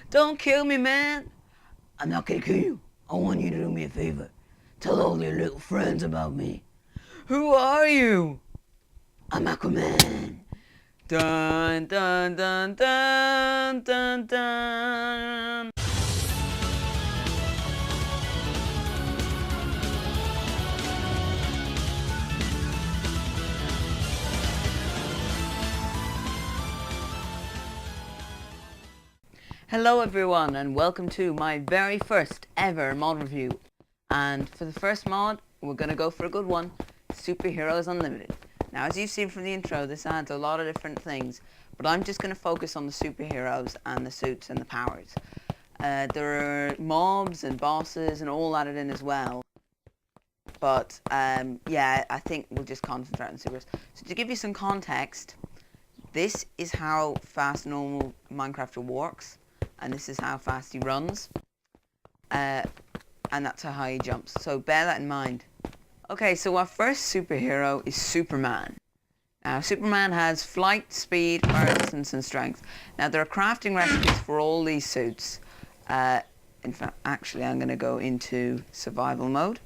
Don't kill me, man. I'm not gonna kill you. I want you to do me a favor. Tell all your little friends about me. Who are you? I'm Aquaman. Dun dun dun dun dun dun. Hello everyone and welcome to my very first ever mod review. And for the first mod, we're going to go for a good one, Superheroes Unlimited. Now as you've seen from the intro, this adds a lot of different things, but I'm just going to focus on the superheroes and the suits and the powers. There are mobs and bosses and all added in as well. But yeah, I think we'll just concentrate on supers. So to give you some context, this is how fast normal Minecrafter works. And this is how fast he runs, and that's how high he jumps, so bear that in mind. Okay, so our first superhero is Superman. Now Superman has flight, speed, fire resistance and strength. Now there are crafting recipes for all these suits. In fact, actually I'm going to go into survival mode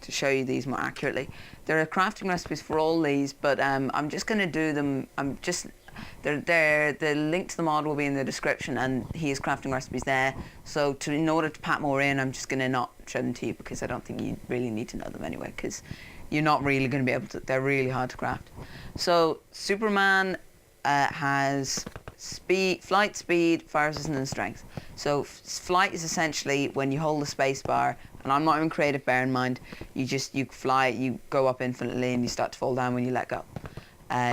to show you these more accurately. There are crafting recipes for all these, but I'm just going to do them, the link to the mod will be in the description, and he is crafting recipes there. So in order to pack more in, I'm just going to not show them to you because I don't think you really need to know them anyway, because you're not really going to be able to, they're really hard to craft. So Superman has flight, speed, fire resistance and strength. So flight is essentially when you hold the space bar, and I'm not even creative, bear in mind, you fly, you go up infinitely and you start to fall down when you let go.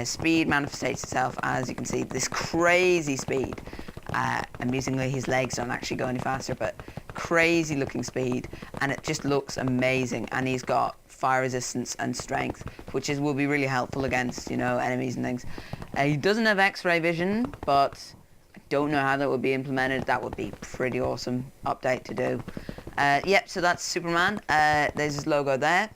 Speed manifests itself as you can see, this crazy speed. Amusingly, his legs don't actually go any faster, but crazy looking speed, and it just looks amazing. And he's got fire resistance and strength, which will be really helpful against, enemies and things. He doesn't have X-ray vision, but I don't know how that would be implemented. That would be pretty awesome update to do. Yep, so that's Superman. There's his logo there,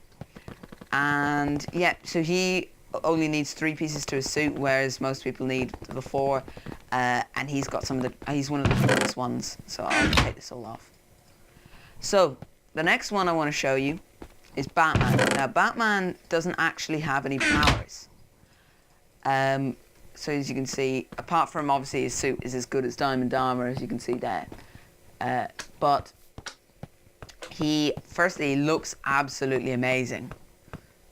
and yeah, so he only needs 3 pieces to his suit, whereas most people need the 4. And he's got he's one of the coolest ones, so I'll take this all off. So the next one I want to show you is Batman. Now Batman doesn't actually have any powers. So as you can see, apart from obviously his suit is as good as diamond armor, as you can see there. But he looks absolutely amazing.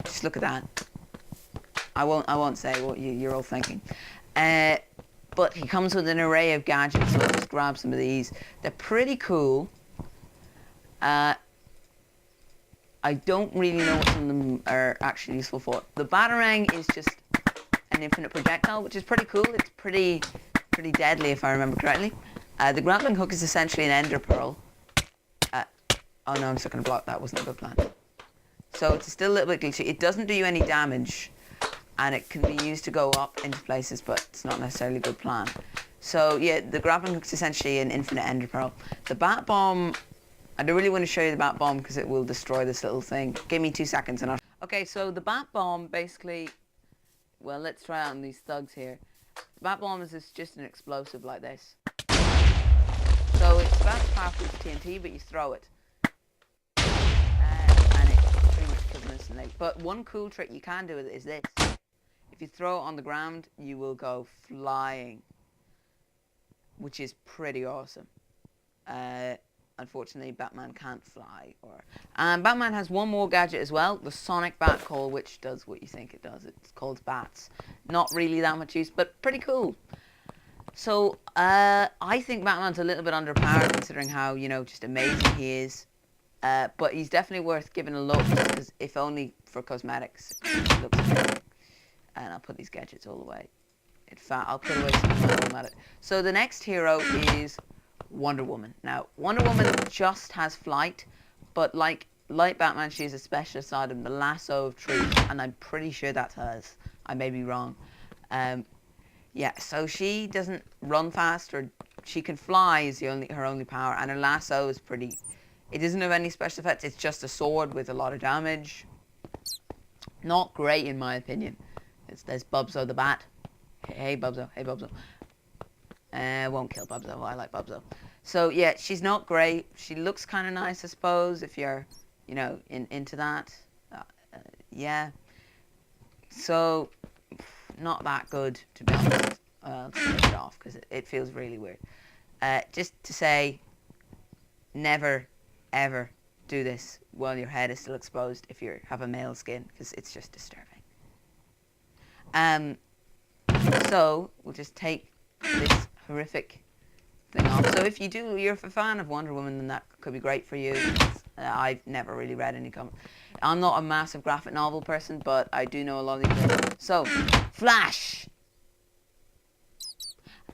Just look at that. I won't say what you're all thinking. But he comes with an array of gadgets, so I'll just grab some of these. They're pretty cool. I don't really know what some of them are actually useful for. The Batarang is just an infinite projectile, which is pretty cool. It's pretty deadly, if I remember correctly. The grappling hook is essentially an ender pearl. Oh no, I'm still going to block. That wasn't a good plan. So it's still a little bit glitchy. It doesn't do you any damage, and it can be used to go up into places, but it's not necessarily a good plan. So yeah, the grappling hook is essentially an infinite ender pearl. The bat bomb, I don't really want to show you the bat bomb because it will destroy this little thing. Give me 2 seconds and I'll... Okay, so the bat bomb basically, well, let's try out on these thugs here. The bat bomb is just an explosive like this. So it's about as powerful as TNT, but you throw it. And it pretty much kills them instantly. But one cool trick you can do with it is this. If you throw it on the ground, you will go flying, which is pretty awesome. Unfortunately, Batman can't fly. Batman has one more gadget as well, the Sonic Bat Call, which does what you think it does. It's called bats. Not really that much use, but pretty cool. So I think Batman's a little bit underpowered considering how, just amazing he is. But he's definitely worth giving a look, because if only for cosmetics. He looks amazing. And I'll put these gadgets all away. In fact, I'll put away some of them at it. So the next hero is Wonder Woman. Now, Wonder Woman just has flight, but like Batman, she's a specialist item, the lasso of truth, and I'm pretty sure that's hers. I may be wrong. Yeah, so she doesn't run fast, or she can fly is her only power, and her lasso is pretty... It doesn't have any special effects, it's just a sword with a lot of damage. Not great in my opinion. There's Bubzo the Bat. Hey Bubzo, hey Bubzo. Won't kill Bubzo. I like Bubzo. So yeah, she's not great. She looks kind of nice, I suppose, if you're, into that. Yeah. So not that good, to be honest. I'll just take it off because it feels really weird. Just to say, never, ever do this while your head is still exposed if you have a male skin, because it's just disturbing. So we'll just take this horrific thing off. So if you're a fan of Wonder Woman, then that could be great for you. I've never really read any comics. I'm not a massive graphic novel person, but I do know a lot of these things. So, Flash.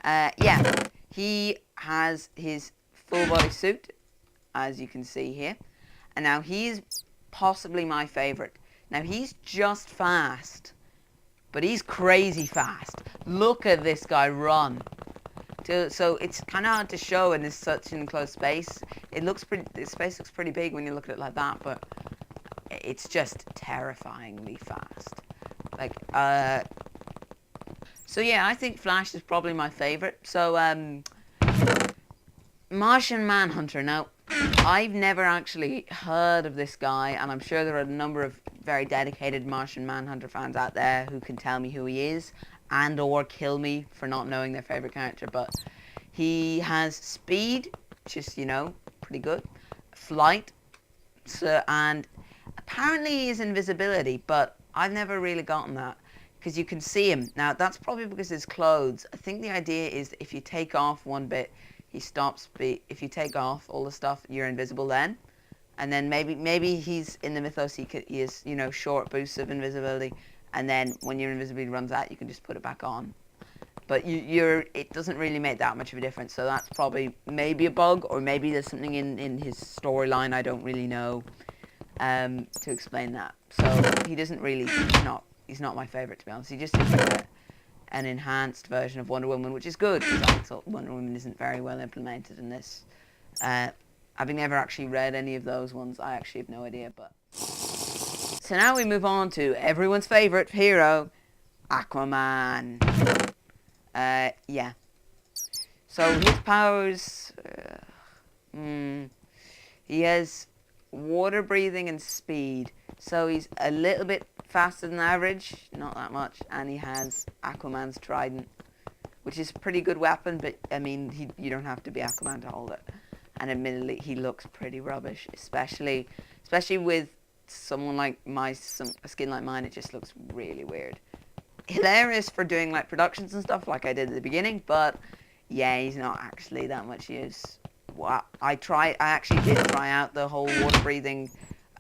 Yeah, he has his full body suit, as you can see here. And now he's possibly my favorite. Now he's just fast, but he's crazy fast. Look at this guy run. So it's kind of hard to show in this such enclosed space. The space looks pretty big when you look at it like that, but it's just terrifyingly fast. So yeah, I think Flash is probably my favorite. So, Martian Manhunter. Now, I've never actually heard of this guy, and I'm sure there are a number of very dedicated Martian Manhunter fans out there who can tell me who he is and or kill me for not knowing their favorite character. But he has speed, which is, pretty good, flight, and apparently he has invisibility, but I've never really gotten that because you can see him. Now, that's probably because his clothes. I think the idea is that if you take off one bit, he stops. If you take off all the stuff, you're invisible then. And then maybe he's in the mythos. He is, short boosts of invisibility. And then when your invisibility runs out, you can just put it back on. But it doesn't really make that much of a difference. So that's probably maybe a bug, or maybe there's something in his storyline I don't really know to explain that. So he doesn't really. He's not my favorite, to be honest. He just seems like an enhanced version of Wonder Woman, which is good, because I thought Wonder Woman isn't very well implemented in this. Having never actually read any of those ones, I actually have no idea. But so now we move on to everyone's favorite hero, Aquaman. Yeah. So his powers, he has water breathing and speed. So he's a little bit faster than average, not that much, and he has Aquaman's trident, which is a pretty good weapon, but I mean, you don't have to be Aquaman to hold it. And admittedly, he looks pretty rubbish, especially with someone like a skin like mine. It just looks really weird. Hilarious for doing like productions and stuff like I did at the beginning, but yeah, he's not actually that much use. Well, I actually did try out the whole water breathing.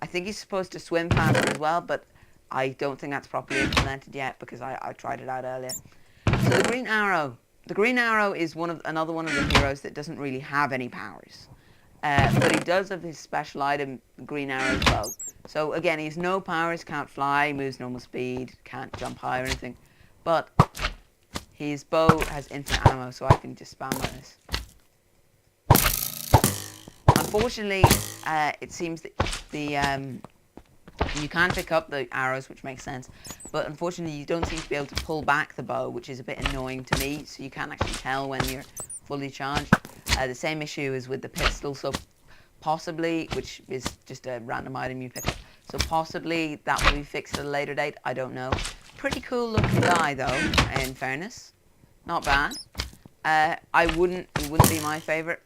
I think he's supposed to swim faster as well, but I don't think that's properly implemented yet because I tried it out earlier. So the Green Arrow. The Green Arrow is another one of the heroes that doesn't really have any powers. But he does have his special item, Green Arrow's bow. So again, he has no powers, can't fly, moves normal speed, can't jump high or anything. But his bow has infinite ammo, so I can just spam like this. Unfortunately, it seems that you can pick up the arrows, which makes sense, but unfortunately you don't seem to be able to pull back the bow, which is a bit annoying to me, so you can't actually tell when you're fully charged. The same issue is with the pistol, so possibly, which is just a random item you pick up, so possibly that will be fixed at a later date, I don't know. Pretty cool looking guy though, in fairness. Not bad. He wouldn't be my favourite.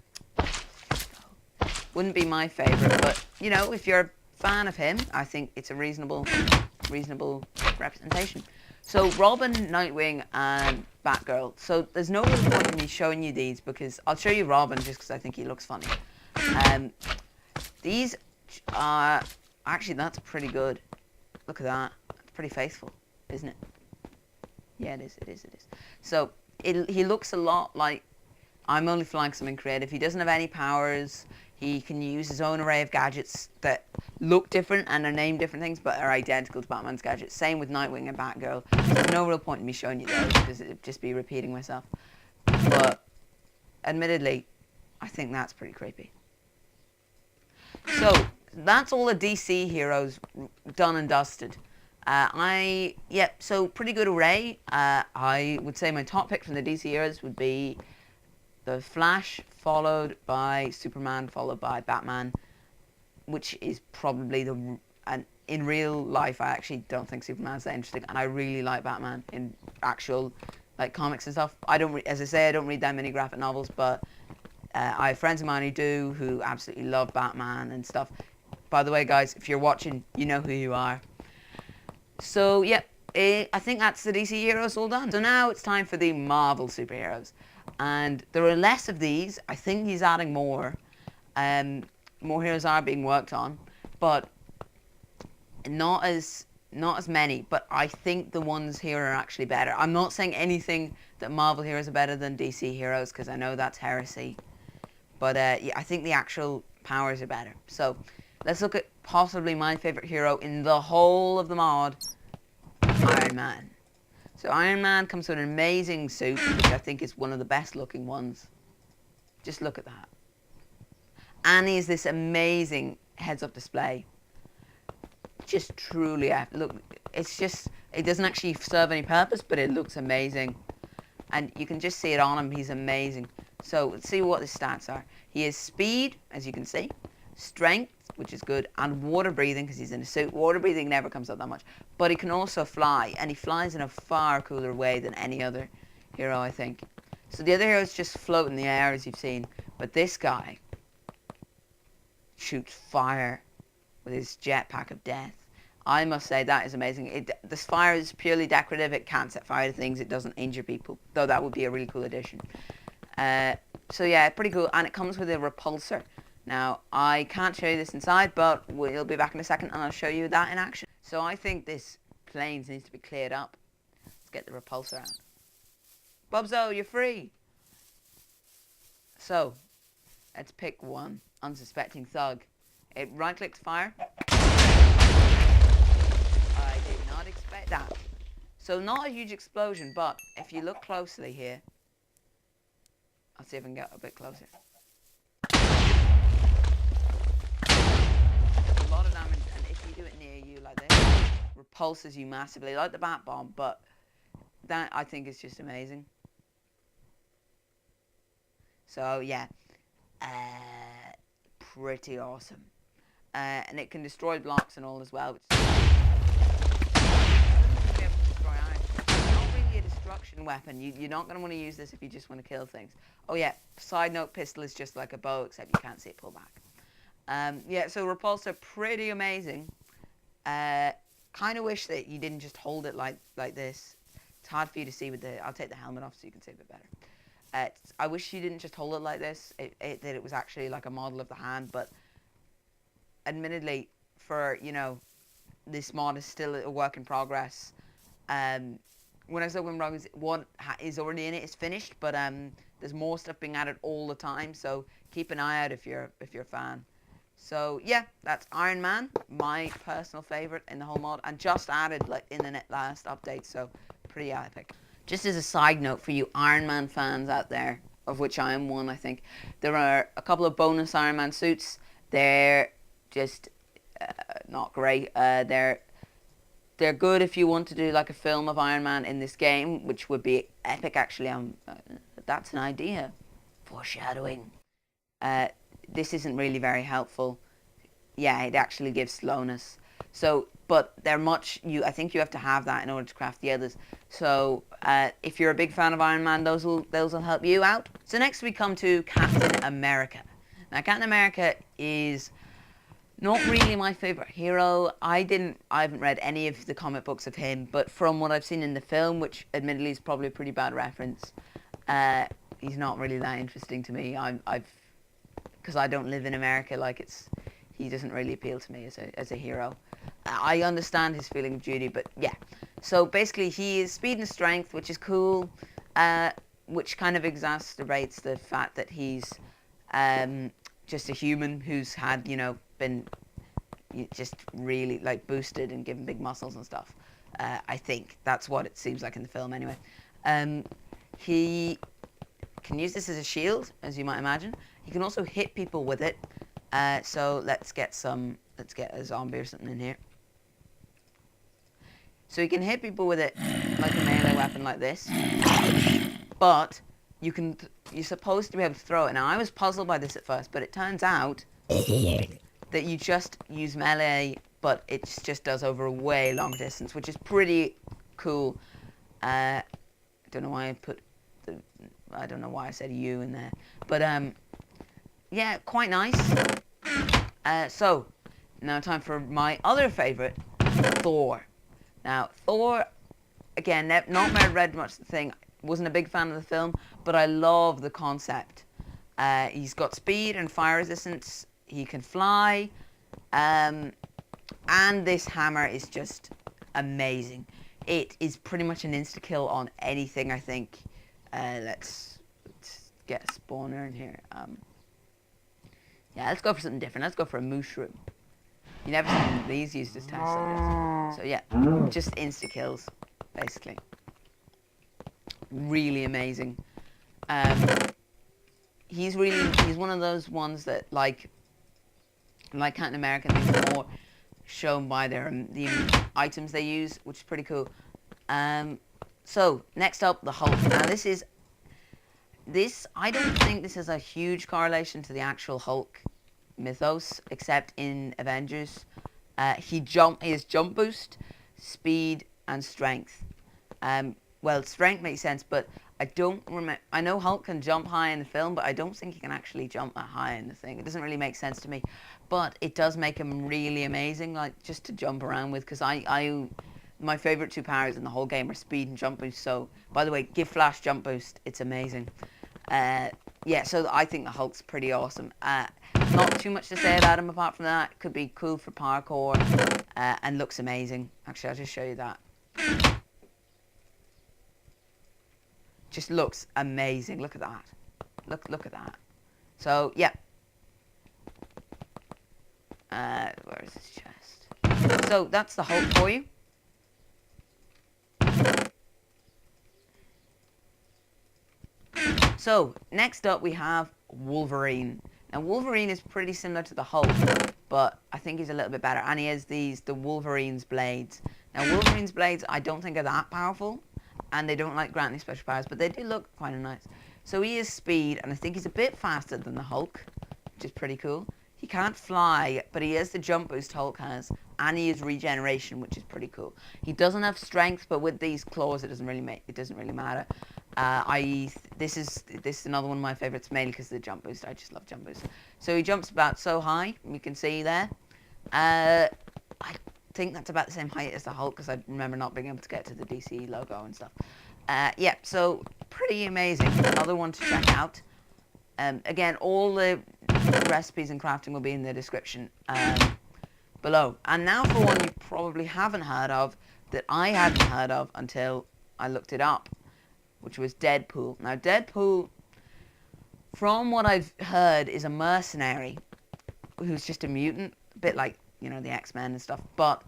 Wouldn't be my favourite, but, if you're a fan of him, I think it's a reasonable representation. So Robin, Nightwing, and Batgirl. So there's no real point in me showing you these because I'll show you Robin just because I think he looks funny. These are actually, that's pretty good. Look at that. It's pretty faithful, isn't it? Yeah, it is. So he looks a lot like I'm only flying something creative. He doesn't have any powers. He can use his own array of gadgets that look different and are named different things, but are identical to Batman's gadgets. Same with Nightwing and Batgirl. There's no real point in me showing you those because it'd just be repeating myself. But admittedly, I think that's pretty creepy. So that's all the DC heroes done and dusted. So pretty good array. I would say my top pick from the DC heroes would be The Flash, followed by Superman, followed by Batman, which is probably the... And in real life, I actually don't think Superman's that interesting, and I really like Batman in actual, like, comics and stuff. As I say, I don't read that many graphic novels, but I have friends of mine who do, who absolutely love Batman and stuff. By the way, guys, if you're watching, you know who you are. So, yeah, I think that's the DC heroes all done. So now it's time for the Marvel superheroes. And there are less of these. I think he's adding more. More heroes are being worked on, but not as many. But I think the ones here are actually better. I'm not saying anything that Marvel heroes are better than DC heroes, because I know that's heresy. But yeah, I think the actual powers are better. So let's look at possibly my favorite hero in the whole of the mod, Iron Man. So Iron Man comes with an amazing suit, which I think is one of the best looking ones. Just look at that. And he has this amazing heads-up display. Just truly, look, it's just, it doesn't actually serve any purpose, but it looks amazing. And you can just see it on him, he's amazing. So let's see what his stats are. He has speed, as you can see, strength, which is good, and water breathing, because he's in a suit. Water breathing never comes up that much. But he can also fly, and he flies in a far cooler way than any other hero, I think. So the other heroes just float in the air, as you've seen. But this guy shoots fire with his jetpack of death. I must say that is amazing. This fire is purely decorative. It can't set fire to things. It doesn't injure people, though that would be a really cool addition. So yeah, pretty cool. And it comes with a repulsor. Now, I can't show you this inside, but we'll be back in a second and I'll show you that in action. So I think this planes needs to be cleared up. Let's get the repulsor out. Bubzo, you're free. So, let's pick one unsuspecting thug. It right-clicks fire. I did not expect that. So not a huge explosion, but if you look closely here, I'll see if I can get a bit closer. A lot of damage, and if you do it near you like this, repulses you massively, like the bat bomb, but that I think is just amazing. So yeah, pretty awesome. And it can destroy blocks and all as well. Not really a destruction weapon. You're not going to want to use this if you just want to kill things. Oh yeah, side note, pistol is just like a bow, except you can't see it pull back. Yeah, so repulsor, pretty amazing. Kind of wish that you didn't just hold it like this. It's hard for you to see with the... I'll take the helmet off so you can see a bit better. I wish you didn't just hold it like this, that it was actually like a model of the hand, but admittedly, for, you know, this mod is still a work in progress. When I say work in progress, what is already in it is finished, but there's more stuff being added all the time, so keep an eye out if you're a fan. So yeah, that's Iron Man, my personal favorite in the whole mod, and just added like in the last update, so pretty epic. Just as a side note for you Iron Man fans out there, of which I am one, I think, there are a couple of bonus Iron Man suits. They're just not great. They're good if you want to do like a film of Iron Man in this game, which would be epic actually. That's an idea. Foreshadowing. This isn't really very helpful. Yeah, it actually gives slowness. So, but they're much, I think you have to have that in order to craft the others. So, if you're a big fan of Iron Man, those will help you out. So next we come to Captain America. Now, Captain America is not really my favorite hero. I haven't read any of the comic books of him, but from what I've seen in the film, which admittedly is probably a pretty bad reference, he's not really that interesting to me. Because I don't live in America, he doesn't really appeal to me as a hero. I understand his feeling of duty, but yeah. So basically, he is speed and strength, which is cool, which kind of exacerbates the fact that he's just a human who's had, been just really boosted and given big muscles and stuff. I think that's what it seems like in the film, anyway. He can use this as a shield, as you might imagine. He can also hit people with it. So let's get a zombie or something in here. So he can hit people with it like a melee weapon like this. But you're supposed to be able to throw it. Now, I was puzzled by this at first, but it turns out that you just use melee, but it just does over a way longer distance, which is pretty cool. I don't know why I don't know why I said you in there, but yeah, quite nice. So now time for my other favorite, Thor. Now, Thor, again, not read much of the thing. Wasn't a big fan of the film, but I love the concept. He's got speed and fire resistance. He can fly, and this hammer is just amazing. It is pretty much an insta kill on anything, I think. Let's get a spawner in here. Yeah, let's go for something different. Let's go for a mushroom. You never seen these used as test subjects. So yeah, just insta kills, basically. Really amazing. He's one of those ones that like Captain America, things more shown by the items they use, which is pretty cool. So next up, the Hulk. Now I don't think this has a huge correlation to the actual Hulk mythos, except in Avengers. He has jump boost, speed, and strength. Well, strength makes sense, but I don't remember. I know Hulk can jump high in the film, but I don't think he can actually jump that high in the thing. It doesn't really make sense to me, but it does make him really amazing, like just to jump around with. Because my favorite two powers in the whole game are speed and jump boost. So, by the way, give Flash jump boost. It's amazing. Yeah, so I think the Hulk's pretty awesome. Not too much to say about him apart from that. Could be cool for parkour, and looks amazing. Actually, I'll just show you that. Just looks amazing. Look at that. Look at that. So yeah. Where is his chest? So that's the Hulk for you. So next up we have Wolverine. Now Wolverine is pretty similar to the Hulk, but I think he's a little bit better. And he has the Wolverine's blades. Now Wolverine's blades I don't think are that powerful, and they don't like grant any special powers, but they do look quite nice. So he has speed, and I think he's a bit faster than the Hulk, which is pretty cool. He can't fly, but he has the jump boost Hulk has, and he has regeneration, which is pretty cool. He doesn't have strength, but with these claws, it doesn't really matter. This is another one of my favorites, mainly because of the jump boost. I just love jump boost. So he jumps about so high, you can see there. I think that's about the same height as the Hulk, because I remember not being able to get to the DC logo and stuff. Yeah, so pretty amazing. Another one to check out. Again, all the recipes and crafting will be in the description below. And now for one you probably haven't heard of, that I hadn't heard of until I looked it up, which was Deadpool. Now Deadpool, from what I've heard, is a mercenary who's just a mutant, a bit like, you know, the X-Men and stuff, but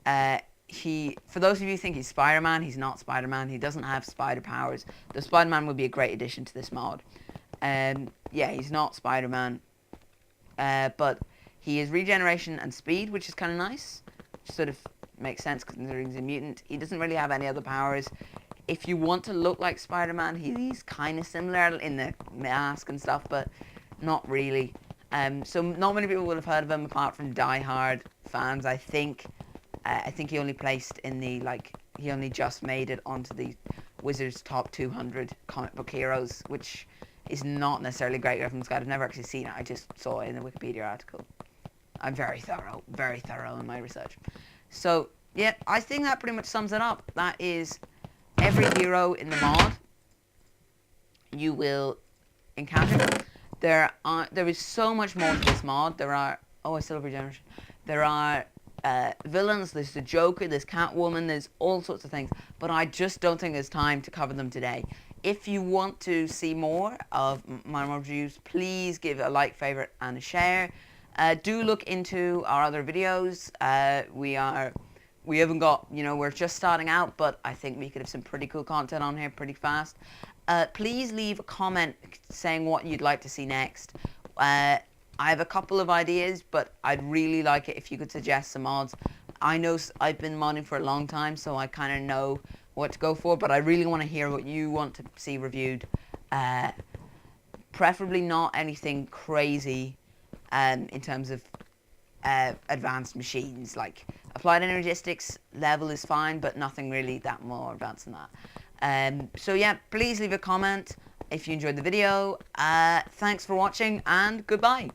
for those of you who think he's Spider-Man, he's not Spider-Man. He doesn't have spider powers. The Spider-Man would be a great addition to this mod. Yeah, he's not Spider-Man, but he has regeneration and speed, which is kind of nice. Sort of makes sense considering he's a mutant. He doesn't really have any other powers. If you want to look like Spider-Man, he's kind of similar in the mask and stuff, but not really. So not many people will have heard of him apart from die-hard fans, I think. I think he only placed in the, he only just made it onto the Wizards Top 200 comic book heroes, which is not necessarily a great reference guide. I've never actually seen it. I just saw it in a Wikipedia article. I'm very thorough in my research. So, yeah, I think that pretty much sums it up. That is every hero in the mod you will encounter. There is so much more to this mod. I still have regeneration. There are villains, there's the Joker, there's Catwoman, there's all sorts of things, but I just don't think there's time to cover them today. If you want to see more of my mod reviews, please give a like, favorite, and a share. Do look into our other videos. We haven't got, we're just starting out, but I think we could have some pretty cool content on here pretty fast. Please leave a comment saying what you'd like to see next. I have a couple of ideas, but I'd really like it if you could suggest some mods. I know I've been modding for a long time, so I kind of know what to go for, but I really want to hear what you want to see reviewed. Preferably not anything crazy in terms of advanced machines. Like applied energistics level is fine, but nothing really that more advanced than that. So yeah, please leave a comment if you enjoyed the video. Thanks for watching, and goodbye.